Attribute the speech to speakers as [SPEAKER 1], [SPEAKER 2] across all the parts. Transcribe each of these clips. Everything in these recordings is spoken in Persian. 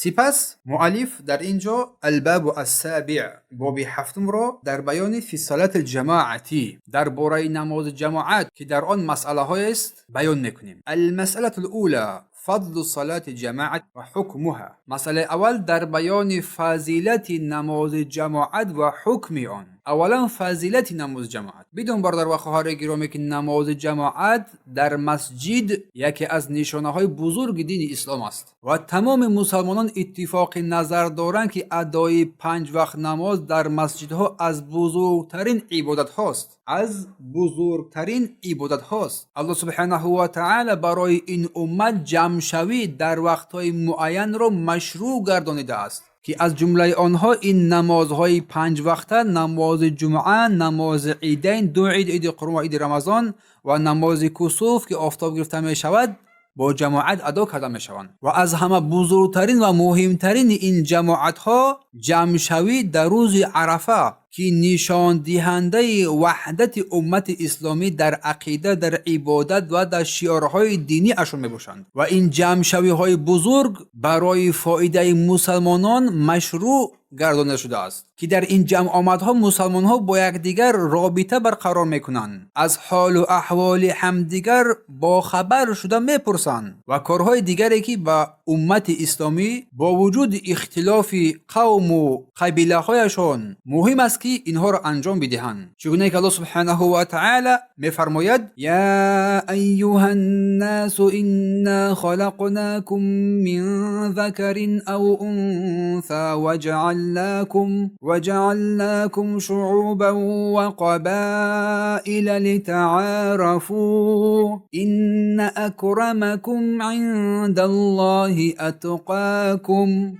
[SPEAKER 1] سپس مؤلف در اینجا الباب السابع باب هفتم را در بیان فی صلات الجماعتی در باره نماز جماعت که در آن مسئله های است بیان میکنیم. المسئله الاولى فضل صلاة جماعت و حکمها. مسئله اول در بیان فضیلت نماز جماعت و حکم آن. اولا فضیلت نماز جماعت. بدون برادر و خواهر گرامی که نماز جماعت در مسجد یکی از نشانه های بزرگ دین اسلام است و تمام مسلمانان اتفاق نظر دارند که ادای 5 وقت نماز در مسجدها از بزرگترین عبادت هاست. الله سبحانه و تعالی برای این امت جمع شوی در وقتهای معین را مشروع گردانیده است که از جمله آنها این نمازهای 5 وقته، نماز جمعه، نماز عیدین، 2 عید قربان و عید رمضان و نماز کسوف که آفتاب گرفته می شود با جماعت ادا کرده می شوند. و از همه بزرگترین و مهمترین این جماعت ها جمع شوی در روز عرفه که نشان دهنده وحدت امت اسلامی در عقیده، در عبادت و در شعارهای دینی اشون میباشند و این جمع شوی های بزرگ برای فایده مسلمانان مشروع گردانده شده است که در این جمع آمدها مسلمان ها با یکدیگر رابطه برقرار میکنند، از حال و احوال همدیگر با خبر شده میپرسند و کارهای دیگری که با امت اسلامی با وجود اختلاف قوم و قبیله هایشان مهم است که اینها را انجام بدهند. چگونه که الله سبحانه و تعالی میفرماید یا ایها الناس انا خلقناکم من ذکر او انثى وجعلناكم شعوبا وقبائل لتعارفوا ان اکرمکم عند الله اتقاکم.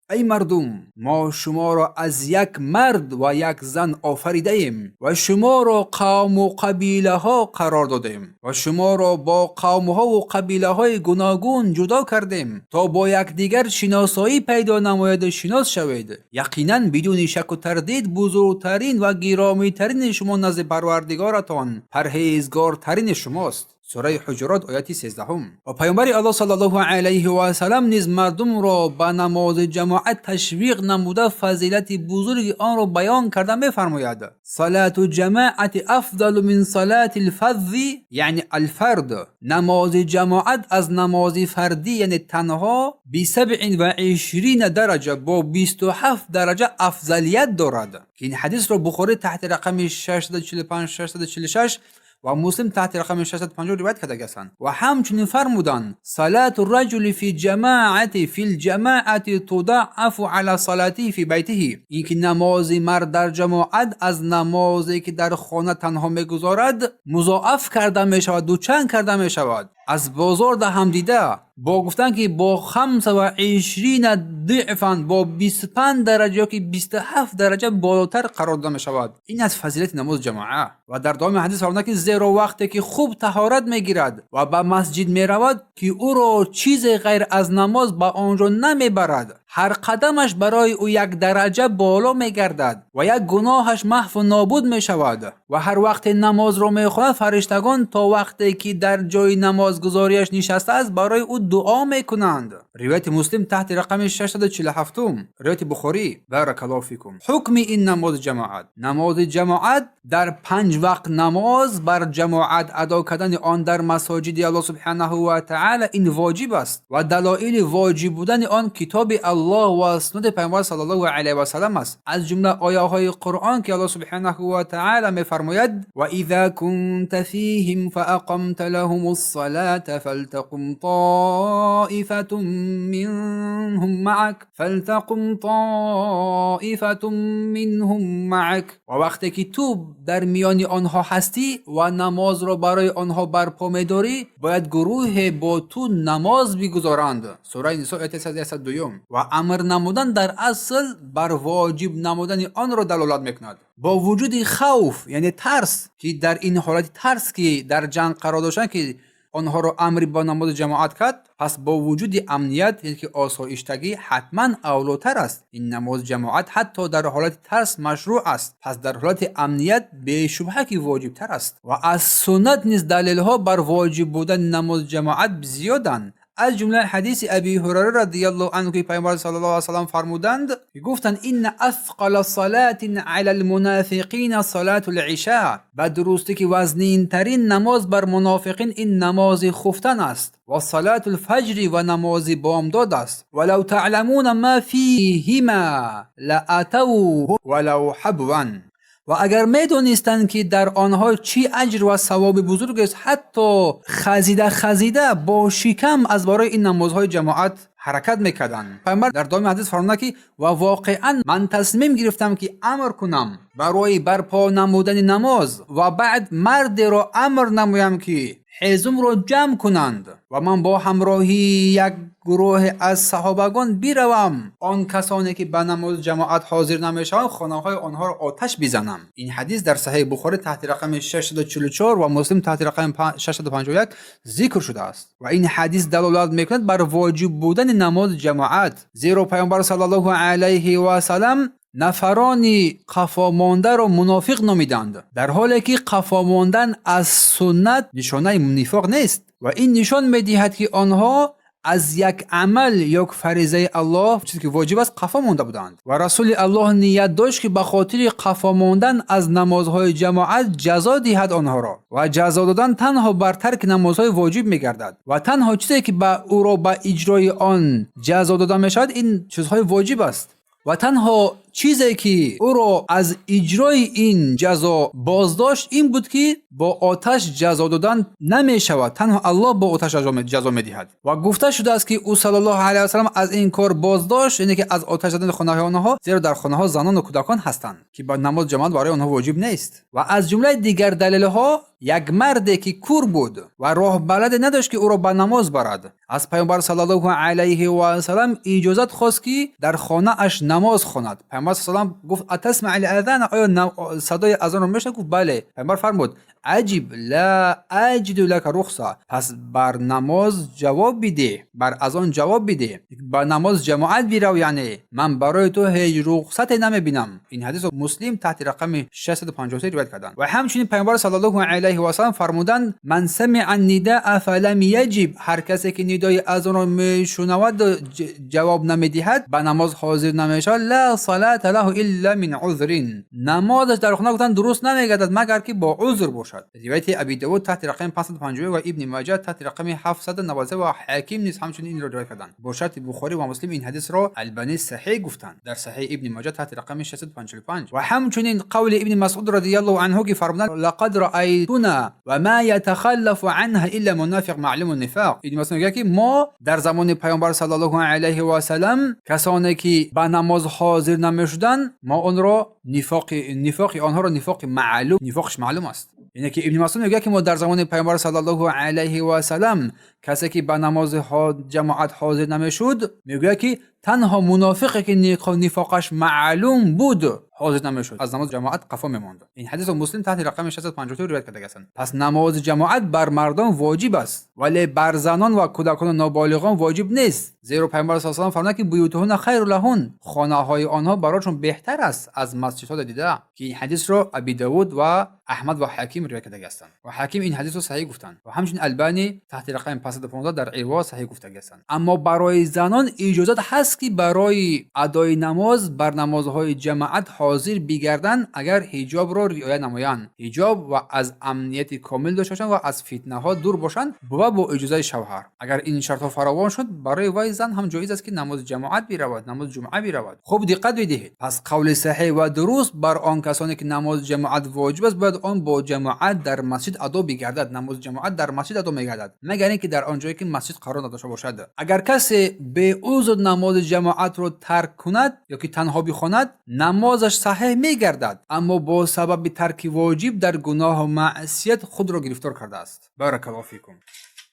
[SPEAKER 1] ای مردم ما شما را از یک مرد و یک زن آفریده ایم و شما را قوم و قبیله ها قرار دادیم و شما را با قوم ها و قبیله های گوناگون جدا کردیم تا با یک دیگر شناسایی پیدا نماید، شناس شوید. یقینا بدون شک و تردید بزرگترین و گرامی ترین شما نزد پروردگارتان پرهیزگارترین شماست. سوره حجرات آیه 13. و پیامبر الله صلی الله علیه و سلم نیز مردم را به نماز جماعت تشویق نموده فضیلت بزرگ آن را بیان کرده می‌فرماید صلات جماعت افضل من صلات الفرد، یعنی الفرد. نماز جماعت از نماز فردی یعنی تنها ب 27 درجه با 27 درجه افضلیت دارد که این حدیث را بخاری تحت رقم 645 646 و مسلم تحت رقم 650 روایت کرده هستند. و همچنین فرمودند صلات الرجل فی جماعت فی الجماعت تضاعف علی صلاته فی بیته. اینکه نماز مرد در جماعت از نمازی که در خانه تنها میگذارد مضاعف کرده می شود، دوچند کرده می شود. از بازار ده هم دیده با گفتن که با 25 ضعفاً با 25 درجه که 27 درجه بالاتر قرار داده می شود. این از فضیلت نماز جماعه. و در دام حدیث فرموده که زیرا وقتی که خوب طهارت میگیرد و به مسجد می رود که او را چیز غیر از نماز به آنجا نمی برد، هر قدمش برای او یک درجه بالا می گردد و یک گناهش محو و نابود می شود. و هر وقت نماز را می خواند فرشتگان تا وقتی که در جای نماز گزاریش نشسته است برای او دعا می کنند. روایت مسلم تحت رقم 647. روایت بخاری. بارک الله فیکم. حکم این نماز جماعت. نماز جماعت در 5 وقت نماز بر جماعت ادا کردن آن در مساجد الله سبحانه و تعالی این واجب است و دلایل واجب بودن آن کتاب الله و سنت پیامبر صلی الله علیه و سلم است. از جمله آیه های قرآن که الله سبحانه و تعالی میفرماید و اذا كنت فیهم فاقمت لهم الصلاة فلتقم طائفة منهم معك. و وقتی که تو در میان آنها هستی و نماز را برای آنها برپا می‌داری باید گروه با تو نماز بگذارند. سوره نساء آیه 102. و امر نمودن در اصل بر واجب نمودن آن را دلالت میکند. با وجود خوف یعنی ترس که در این حالت ترس که در جنگ قرار داشتن که آنها را امر با نماز جماعت کرد، پس با وجود امنیت یعنی که آسایشتگی حتما اولاتر است. این نماز جماعت حتی در حالت ترس مشروع است، پس در حالت امنیت به شبهه که واجب تر است. و از سنت نیز دلیل ها بر واجب بودن نماز جماعت زیادند. از جمله حدیث ابی هریره رضی الله عنه که پیامبر صلی الله علیه و سلم فرمودند گفتند این اثقل صلات علی المنافقین صلاه العشاء، و درستی که وزنین ترین نماز بر منافقین این نماز خفتن است و صلاه الفجر و نماز بامداد است. ولو تعلمون ما فیهما لاتوا ولو حبوا، و اگر میدونستند که در آنها چی اجر و ثواب بزرگ است، حتی خزیده با شکم از برای این نمازهای جماعت حرکت میکردند. پیامبر در دام حدیث فرمود که و واقعا من تصمیم گرفتم که امر کنم برای برپا نمودن نماز و بعد مرد را امر نمایم که حزم را جمع کنند و من با همراهی یک گروه از صحابگان بیروم آن کسانی که به نماز جماعت حاضر نمیشوند خانه‌های آنها را آتش بزنم. این حدیث در صحیح بخاری تحت رقم 644 و مسلم تحت رقم 651 ذکر شده است و این حدیث دلالت میکند بر واجب بودن نماز جماعت، زیرا پیامبر صلی الله علیه و سلم نفرانی قفا مانده را منافق نامیدند، در حالی که قفا ماندن از سنت نشانه نفاق نیست و این نشان میدهد که آنها از یک عمل یک فریضه الله چیزی که واجب است قفا مانده بودند و رسول الله نیت داشت که به خاطر قفا ماندن از نمازهای جماعت جزا دهد آنها را، و جزا دادن تنها بر ترک نمازهای واجب میگردد و تنها چیزی که به او را به اجرای آن جزا داده میشود این چیزهای واجب است و تنها چیزی که او را از اجرای این جزا بازداشت این بود که با آتش جزا دادن نمی شود، تنها الله با آتش جزا می دهد و گفته شده است که او صلی الله علیه و سلم از این کار بازداشت، یعنی که از آتش زدن خانه آنها، زیرا در خانه ها زنان و کودکان هستند که با نماز جماعت برای آنها واجب نیست. و از جمله دیگر دلیل ها یک مردی که کور بود و راه بلد نداشت که او را به نماز برد، از پیامبر صلی الله علیه و سلم اجازت خواست که در خانه اش نماز خواند. پیامبر صلی الله علیه و سلم گفت اتسمع الاذان، آیا صدای اذان را میشنوی؟ گفت بله. پیامبر فرمود عجب لا اجد لك رخصه، پس بر نماز جواب بده، بر اذان جواب بده، با نماز جماعت بیرو، یعنی من برای تو هیچ رخصت نمیبینم. این حدیث مسلم تحت رقم 653 روایت کردند. و همچنین پیامبر صلی الله علیه و سلم فرمودند من سمع النداء فلم یجب، هر کسی که ندای اذان را میشنود جواب نمیدهد به نماز حاضر نمیشود، لا صلاه له الا من عذر، نمازش در خانه گفتن درست نمیگردد مگر که با عذر باشد. روایت ابی داود تحت رقم 550 و ابن ماجه تحت رقم 719 و حاکم نیز همچنین این را روایت کردند. با شرط بخاری و مسلم این حدیث را البانی صحیح گفتند در صحیح ابن ماجه تحت رقم 655. و همچنین قول ابن مسعود رضی الله عنه که فرمودند لقد رأیتنا و ما يتخلف عنها الا منافق معلوم النفاق. ابن مسعود میگه که ما در زمان پیامبر صلی الله علیه و سلم کسانی که به نماز حاضر نمیشدند ما آن را نفاق آنها را نفاق معلوم، نفاقش معلوم است. یعنی که ابن مسعود میگه که ما در زمان پیامبر صلی الله علیه و سلم کسی که به نماز جماعت حاضر نمیشد میگه که تنها منافقی که نفاقش معلوم بود حاضر نمیشد، از نماز جماعت قفا میماند. این حدیث مسلم تحت رقم 652 روایت کرده است. پس نماز جماعت بر مردان واجب است ولی بر زنان و کودکان و نابالغان واجب نیست، زیرا پیامبر صلی الله علیه و سلم فرمود که بیوتهن خیر لهن، خانه های آنها برایشون بهتر است از مسجدها دیده، که این حدیث را ابی داود و احمد و حاکم روایت کرده هستند و حاکم این حدیث رو صحیح گفتند و همچنین البانی تحت رقم 515 در ایوا صحیح گفته هستند. اما برای زنان اجازت هست که برای ادای نماز بر نمازهای جماعت حاضر بگردند اگر حجاب را رعایت نمایند، حجاب و از امنیت کامل داشته باشند و از فتنه ها دور باشند و با اجازه شوهر. اگر این شرط ها فراوان شد برای وای زن هم جایز است که نماز جماعت برود، نماز جمعه برود. خوب دقت بدهید. پس قول صحیح و درست بر آن کسانی که نماز جماعت واجب است باید آن با جماعت در مسجد ادا بگردد. نماز جماعت در مسجد ادا میگردد مگر اینکه در آنجایی که مسجد قرار نداشته باشد. اگر کسی به عذر نماز جماعت را ترک کند یا که تنها بخواند نمازش صحیح میگردد، اما با سبب ترک واجب در گناه و معصیت خود را گرفتار کرده است. بارک الله فیکم.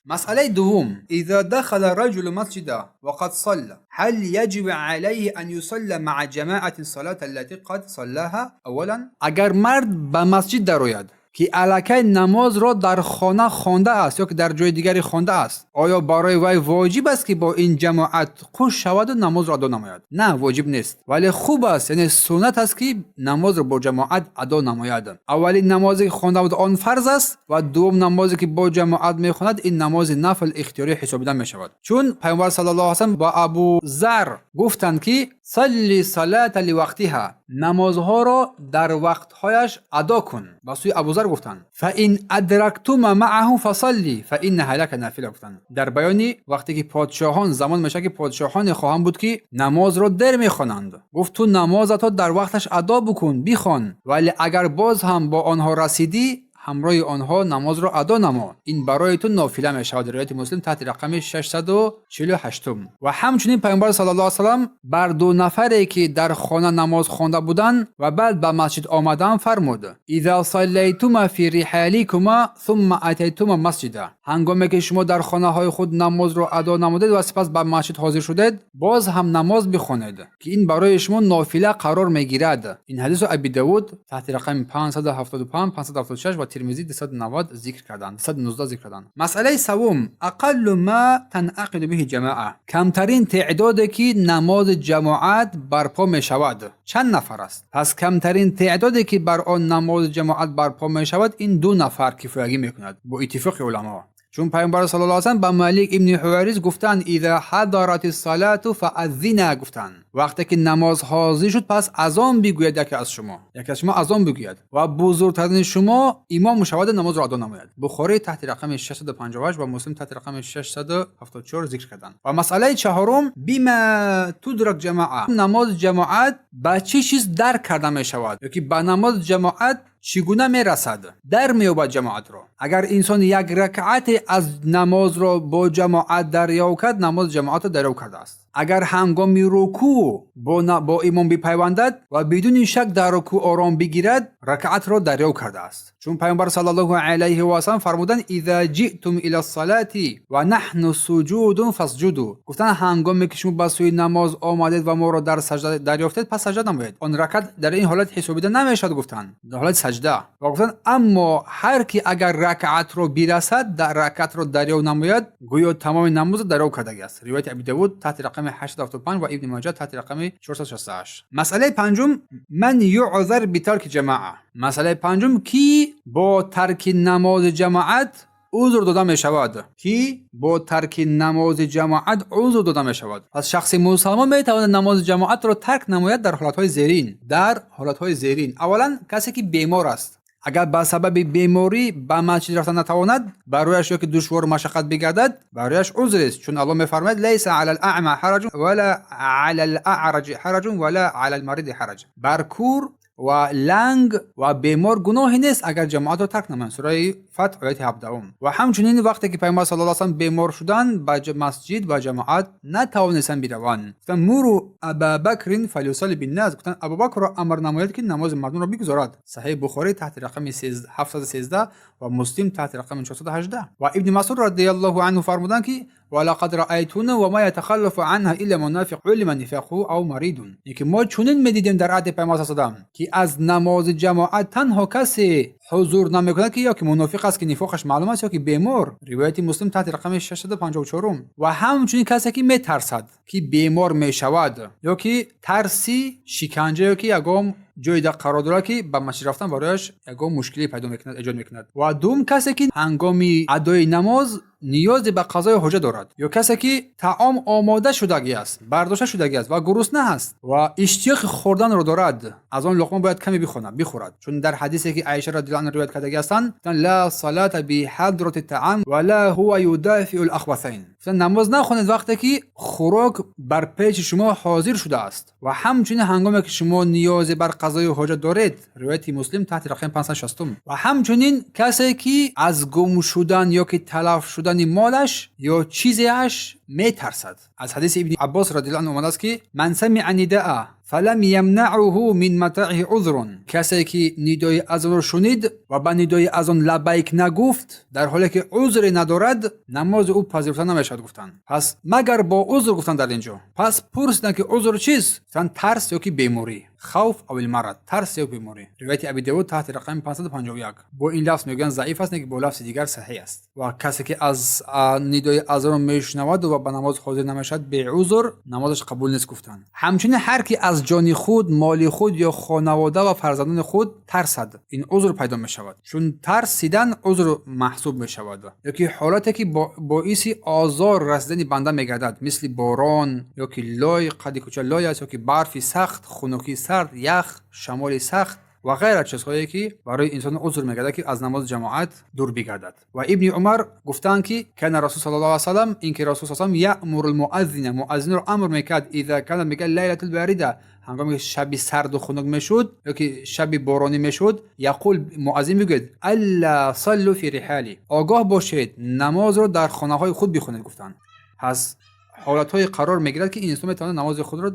[SPEAKER 1] مسئله دوم، اذا دخل رجل مسجد وقد صلى هل يجب عليه ان يصلي مع جماعه الصلاه التي قد صلاها؟ اولا اگر مرد به مسجد درآید که الکی نماز را در خانه خوانده است یا که در جای دیگری خوانده است، آیا برای وی واجب است که با این جماعت خوش شود و نماز را ادا نماید؟ نه، واجب نیست، ولی خوب است، یعنی سنت است که نماز را با جماعت ادا نماید. اولین نمازی که خوانده بود آن فرض است و دوم نمازی که با جماعت میخواند این نماز نفل اختیاری حسابیده می شود. چون پیامبر صلی الله علیه و سلم با ابو ذر گفتند که صلی صلات لوقتها، نمازها را در وقتهایش ادا کن. با سوی ابو ذر گفتند فان ادرکتم معه فصلی فانها لك نافله. گفتند در بیانی وقتی که پادشاهان زمان میشه که پادشاهان خواهند بود که نماز را در میخوانند، گفت تو نمازت در وقتش ادا بکن، بخوان، ولی اگر باز هم با آنها رسیدی همراه آنها نماز را ادا نما، این برای تو نافله می شود. روایت مسلم تحت رقم 648. و همچنین پیامبر صلی الله علیه و سلم بر دو نفری که در خانه نماز خوانده بودند و بعد به مسجد آمدند فرمود اذا صلیتم فی رحالکما ثم اتیتم مسجد، هنگامی که شما در خانه های خود نماز را ادا نمودید و سپس به مسجد حاضر شدید باز هم نماز بخوانید که این برای شما نافله قرار می گیرد. این حدیث ابی داود تحت رقم 575 576 و ترمذی 290 ذکر کردند، 219 ذکر کردند. مسئله سوم، اقل ما تنعقد به جماعه، کمترین تعدادی که نماز جماعت برپا می شود چند نفر است؟ پس کمترین تعدادی که بر آن نماز جماعت برپا می شود این 2 نفر کفایت می کند با اتفاق علما. چون پیامبر صلی الله علیه و سلم به مالک ابن حویرث گفتند اذا حضرت الصلاه فاذن، گفتند وقتی که نماز حاضر شد پس اذان بگوید، یکی از شما اذان بگوید و بزرگترین شما امام شود نماز را ادا نماید. بخاری تحت رقم 658 و مسلم تحت رقم 674 ذکر کردند. و مسئله چهارم، بما تدرک جماعه، نماز جماعت با چه چیز درک کرده می شود، یا که با نماز جماعت چگونه می رسد در میابد جماعت را. اگر انسان یک رکعت از نماز را با جماعت دریافت کرد نماز جماعت را دریافت کرده است. اگر هنگام رکوع با امام بپیوندد و بدون شک در رکوع آرام بگیرد رکعت را دریافت کرده است. چون پیامبر صلی الله علیه و سلم فرمودند اذا جئتم الى الصلاه و نحن سجود فاسجدوا، گفتند هنگامی که شما به سوی نماز آمدید و ما را در سجده دریافتید پس سجده نمایید. آن رکعت در این حالت حسابیده نمیشد، گفتند در حالت سجده. و گفتند اما هر کی اگر رکعت را برسد در رکعت را دریافت نماید گویا تمام نماز دریافت کرده است. روایت ابی داود تحت رقم 875 و ابن ماجه تحت رقم 468. مسئله پنجم، من یعذر بترک جماعه، مسئله پنجم کی با ترک نماز جماعت عذر داده می شود، کی با ترک نماز جماعت عذر داده می شود. پس شخص مسلمان می تواند نماز جماعت را ترک نماید در حالتهای زیرین. اولا کسی که بیمار است، اگر به سبب بیماری به مسجد رفتن نتواند برایش یا که دشوار مشقت بگردد برایش عذر است، چون الله میفرماید لیس علی الاعمى حرج ولا علی الاعرج حرج ولا علی المريض حرج، بر کور و لنگ و بیمار گناهی نیست اگر جماعت را ترک نمایند. سوره فتح آیه 17. و همچنین وقتی که پیامبر صلی الله علیه و سلم بیمار شدند به مسجد و جماعت نتوانستند بروند، گفتند مروا ابابکر فلیصلی بالناس، گفتند ابوبکر را امر نمایید که نماز مردم را بگذارد. صحیح بخاری تحت رقم 713 و مسلم تحت رقم 418. و ابن مسعود رضی الله عنه فرمودند که ولقد رأيتنا وما يتخلف عنها الا منافق علم نفاقه او مريض، یکی ما چنین میدیدیم در عهد پیامبر صلی الله علیه و سلم که از نماز جماعت تنها کسی حضور نمیکند که یا که منافق است که نفاقش معلوم است یا که بیمار. روایت مسلم تحت رقم 654. و همچنین کسی که میترسد که بیمار میشود یا که ترسی شکنجه یا که یگام جای در قرار داره که به مسجد رفتن برایش یگام مشکلی پیدا میکند، ایجاد میکند. و دوم کسی که هنگامی ادای نماز نیاز به قضای حاجت دارد، یا کسی که طعام آماده شدگی است، برداشته شدگی است و گرسنه است و اشتیاق خوردن را دارد، از آن لقمه باید کمی بخورد. چون در حدیثی که عایشه رضی الله عنها روایت کرده هستند لا صلاه بحضرة الطعام ولا هو يدافع الاخبثين، نماز نخوانید وقتی که خوراک بر پیش شما حاضر شده است و همچنین هنگامی که شما نیاز بر قضای حاجت دارید. روایت مسلم تحت رقم 560. و همچنین کسی که از گم شدن یا که تلف شدن مالش یا چیزیش میترسد. از حدیث ابن عباس رضی الله عنه اومده است که من سمع نداء فلم یمنعه من متاعه عذر، کسی که ندای اذان را شنید و به ندای اذان لبیک نگفت در حالی که عذر ندارد نماز او پذیرفته نمیشد. گفتند پس مگر با عذر، گفتند در اینجا پس پرسیدند که عذر چیست؟ گفتند ترس یا که بیماری. خوف او المرض، ترس یا بیماری. روایت ابی داود تحت رقم 551. با این لفظ میگن ضعیف است، که با لفظ دیگر صحیح است. و کسی که از ندای اذان میشنود و به نماز حاضر نمیشد به عذر، نمازش قبول نیست گفتن. همچنین هر کی از جان خود، مال خود یا خانواده و فرزندان خود ترسد، این عذر پیدا می شود، چون ترسیدن عذر محسوب می شود. یکی حالتی که باعث آزار رسیدن بنده میگردد، مثل باران یا که لای قدی کوچه لای است، یا که برف سخت، خنکی سرد، یخ، شمال سخت و غیره چیزهایی که برای انسان عذر میگردد که از نماز جماعت دور بگردد. و ابن عمر گفتند که کان رسول صلی الله علیه و سلم، این که رسول صلی الله علیه و سلم یأمر المؤذن، مؤذن رو امر میکرد اذا کان میگه لیله البارده، هنگامی که شب سرد و خنک میشد یا که شب بارانی میشد، یقول مؤذن میگه الا صلوا فی رحالی، آگاه باشید نماز رو در خانه های خود بخونید. گفتند پس حالت‌های قرار میگیرد که این انسان میتواند نماز خود را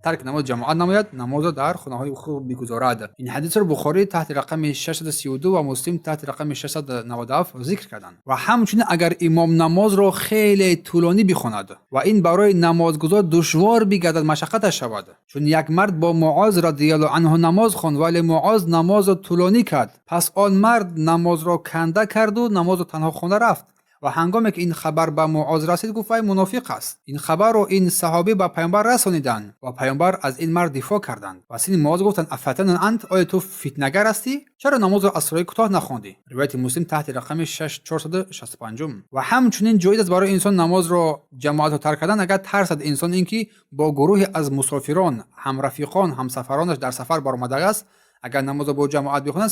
[SPEAKER 1] ترک نماز جماعت نماید، نماز را در خانه‌های خود بگذارد. این حدیث را بخاری تحت رقم 632 و مسلم تحت رقم 697 ذکر کردند. و همچنین اگر امام نماز را خیلی طولانی بخواند و این برای نمازگزار دشوار بگردد، مشقتش شود، چون یک مرد با معاذ رضی الله عنه نماز خواند ولی معاذ نماز را طولانی کرد، پس آن مرد نماز را کنده کرد و نماز را تنها خوانده رفت. و هنگامی که این خبر به معاذ رسید گفت وی منافق است. این خبر رو این صحابی به پیامبر رسانیدند و پیامبر از این مرد دفاع کردند. و سین معاذ گفتند افتن انت، آیا تو فتنه‌گر هستی؟ چرا نماز را از سرای کوتاه نخواندی؟ روایت مسلم تحت رقم 6465. و همچنین جایز است برای انسان نماز را جماعت را ترک کردن اگر ترسد انسان اینکه با گروه از مسافران، همرفیقان، همسفرانش در سفر برآمده است، اگر نماز با جماعت بخواند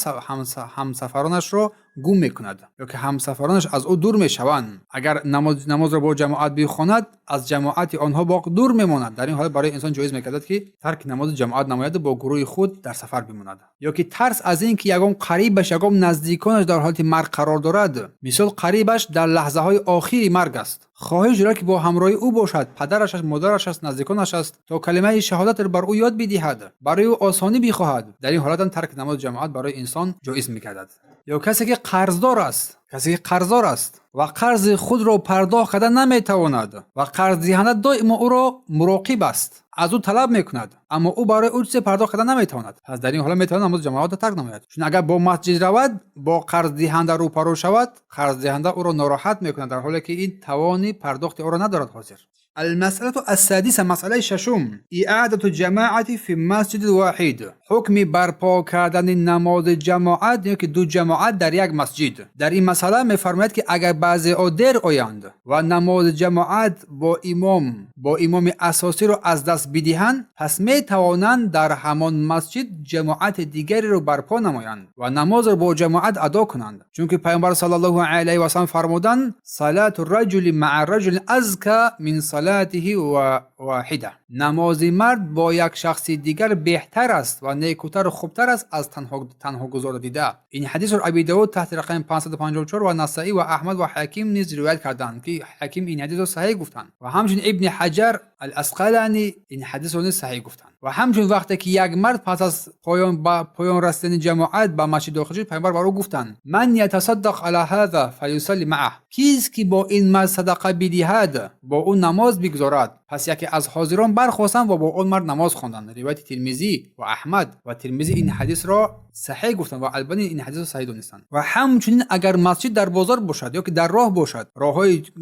[SPEAKER 1] همسفرانش را گم میکند یا که همسفرانش از او دور میشوند. اگر نماز را با جماعت بخواند از جماعت آنها باقی دور میماند. در این حال برای انسان جایز میگردد که ترک نماز جماعت نماید و با گروه خود در سفر بماند. یا که ترس از این که یگام قریبش یگام نزدیکانش در حالت مرگ قرار دارد، مثال قریبش در لحظه های آخری مرگ است، خواهش دارد که با همراهی او باشد، پدرش است، مادرش است، نزدیکانش است، تا کلمه شهادت را بر او یاد بدهد، برای او آسانی بخواهد. در این حالت ترک نماز جماعت برای انسان جایز میگردد. یا کسی که قرضدار است و قرض خود را پرداخت کردن نمیتواند و قرض دهنده دائما او را مراقب است، از او طلب میکند اما او برای او چیز پرداخت کردن نمیتواند، پس در این حالت میتواند نماز جماعت ترک نماید. چون اگر با مسجد رود با قرض دهنده روبرو شود، قرض دهنده او را ناراحت میکند در حالی که این توانی پرداخت او را ندارد حاضر. المسألة السادسة، مسئله ششم، اعادة جماعت فی مسجد واحد، حکم برپا کردن نماز جماعت یا که دو جماعت در یک مسجد. در این مسئله میفرماید که اگر بعضی دیر آیند و نماز جماعت با امام اساسی رو از دست بدهند، پس میتوانند در همان مسجد جماعت دیگری رو برپا نمایند و نماز رو با جماعت ادا کنند، چون که پیامبر صلی الله علیه و سلم فرمودند صلات الرجل مع الرجل ازکا من صلاته واحده، نماز مرد با یک شخص دیگر بهتر است و نیکوتر و خوبتر است از تنها گزار دیده. این حدیث رو ابی داود تحت رقم 554 و نسائی و احمد و حکیم نیز روایت کردند که حکیم این حدیث رو صحیح گفتند و همچنین ابن حجر الاسقلانی این حدیث رو صحیح گفتند. و همچنین وقتی که یک مرد پس از پایان رسیدن جماعت به مسجد داخل شد، پیامبر بر او گفتند من یتصدق علی هذا فلیصلی معه، کیست که با این مرد صدقه بدهد با اون نماز بگذارد. پس یکی از حاضران برخواستند و با اون مرد نماز خواندند. روایت ترمذی و احمد و ترمذی این حدیث را صحیح گفتند و البانی این حدیث را صحیح دانستند. و همچنین اگر مسجد در بازار باشد یا که در راه باشد،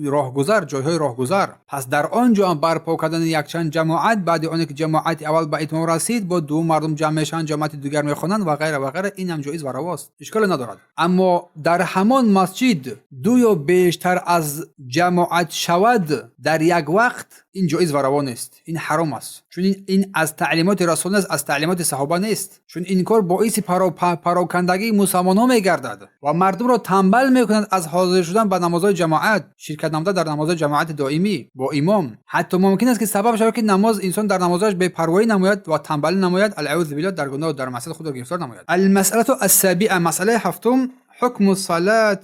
[SPEAKER 1] راهگذر، جایهای راهگذر، پس در آنجا برپا کردن یک چند جماعت بعد آن که جماعت اول به اتمام رسید با دو مردم جمع میشن، جماعت دیگر میخوانند و غیره و غیره، این هم جایز و رواست، اشکال ندارد. اما در همان مسجد دو یا بیشتر از جماعت شود در یک وقت، این جایز و روا نیست، این حرام است، چون این از تعلیمات رسول است، از تعلیمات صحابه نیست، چون این کار باعث پراکندگی مسلمان‌ها میگردد و مردم را تنبل میکند از حاضر شدن به نمازهای جماعت، شرکت نمودن در نمازهای جماعت دائمی با امام. حتی ممکن است که سبب شود که نماز انسان در نمازش بے پروایی نماید و تنبلی نماید، العوذ بالله، در گناه و در معصیت خود را گرفتار نماید. المسألة السابعة، مسئله هفتم، حکم الصلاة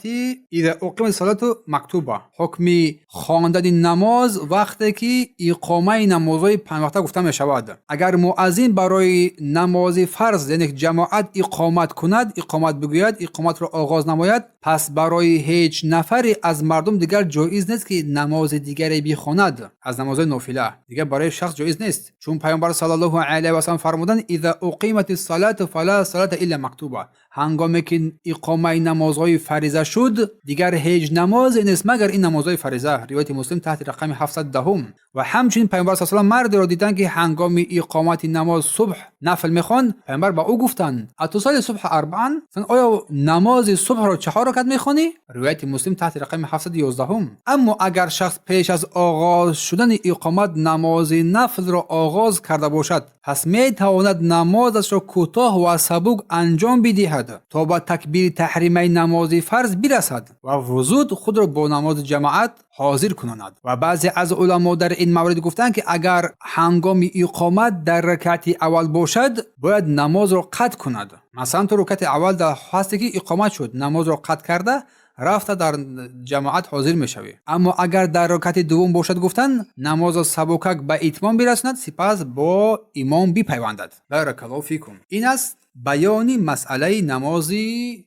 [SPEAKER 1] اذا اقیمت الصلاة مکتوبه، حکم خواندن نماز وقتی که اقامه نمازهای 5 وقته گفته می شود. اگر مؤذن برای نماز فرض یعنی جماعت اقامت کند، اقامت بگوید، اقامت را آغاز نماید، پس برای هیچ نفری از مردم دیگر جایز نیست که نماز دیگری بخواند از نمازهای نافله. دیگر برای شخص جایز نیست، چون پیامبر صلی الله علیه و سلم فرمودند اذا اقیمت الصلاة فلا صلاة الا مکتوبه. هنگامی که اقامه نمازهای فریضه شد دیگر هیچ نماز نیست مگر این نمازهای فریضه. روایت مسلم تحت رقم 710. و همچنین پیامبر صلی الله علیه و سلم مردی را دیدند که هنگام اقامت نماز صبح نفل میخواند، پیامبر با او گفتند اتصال صبح اربعا، آیا نماز صبح را 4 رکعت میخوانی؟ روایت مسلم تحت رقم 711. اما اگر شخص پیش از آغاز شدن اقامت نماز نفل را آغاز کرده باشد، پس میتواند نمازش را کوتاه و سبک انجام بدهد تا به تکبیر تحریمه نماز فرض برسد و زود خود را با نماز جماعت حاضر کناند. و بعضی از علما در این مورد گفتند که اگر هنگام اقامت در رکعت اول باشد باید نماز را قطع کند. مثلا تو رکعت اول در هستی که اقامت شد، نماز را قطع کرده رفته در جماعت حاضر میشوی. اما اگر در رکعت دوم باشد گفتن نماز سبکک به اتمام برساند، سپس با امام بپیوندد. بارک الله فیکم. این است بیان مسئله نماز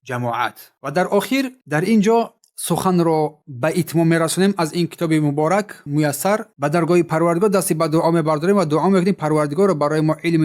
[SPEAKER 1] جماعت. و در آخر در اینجا سخن را به اتمام میرسونیم از این کتاب مبارک میسر. به درگاه پروردگار دستی به دعا میبرداریم و دعا میکنیم پروردگار را برای ما علم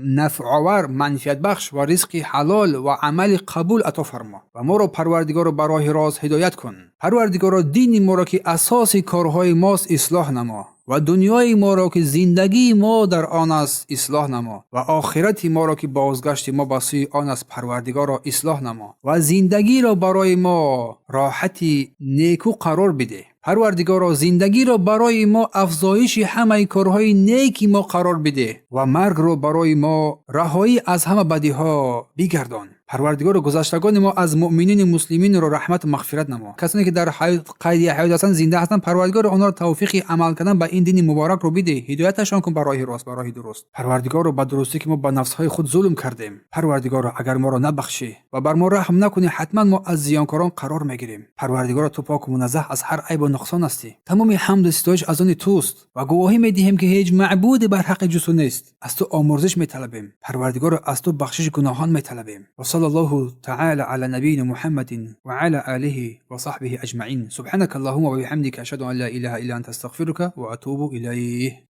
[SPEAKER 1] نفع آور، منفعت بخش و رزق حلال و عمل قبول عطا فرما و ما را پروردگار را برای راست هدایت کن. پروردگار را دین ما را که اساس کارهای ماست اصلاح نما و دنیای ما را که زندگی ما در آن است اصلاح نما و آخرت ما را که بازگشت ما به سوی آن است پروردگار را اصلاح نما و زندگی را برای ما راحتی نیکو قرار بده. پروردگار را زندگی را برای ما افزایش همه کارهای نیکی ما قرار بده و مرگ را برای ما رهایی از همه بدی ها بگردان. پروردگار گذشتگان ما از مؤمنین مسلمین را رحمت و مغفرت نما. کسانی که در قید حیات هستند زنده هستند، پروردگار آنها را توفیق عمل کردن به این دین مبارک رو بده، هدایتشان کن به راه راست، به راه درست. پروردگار رو به درستی که ما به نفس های خود ظلم کردیم، پروردگار اگر ما را نبخشی و بر ما رحم نکنی حتما ما از زیانکاران قرار میگیریم. پروردگار تو پاک و منزه از هر عیب و نقصان هستی. تمام حمد و ستایش از آن توست و گواهی میدهیم که هیچ معبود بر حق جز تو نیست. از تو آمرزش میطلبیم. پروردگار از تو بخشش گناهان میطلبیم. و صلی الله تعالی علی نبینا محمد و علی آله و صحبه اجمعین. سبحانك اللهم و بحمدك اشهد ان لا اله الا انت استغفرك و اتوب الیه.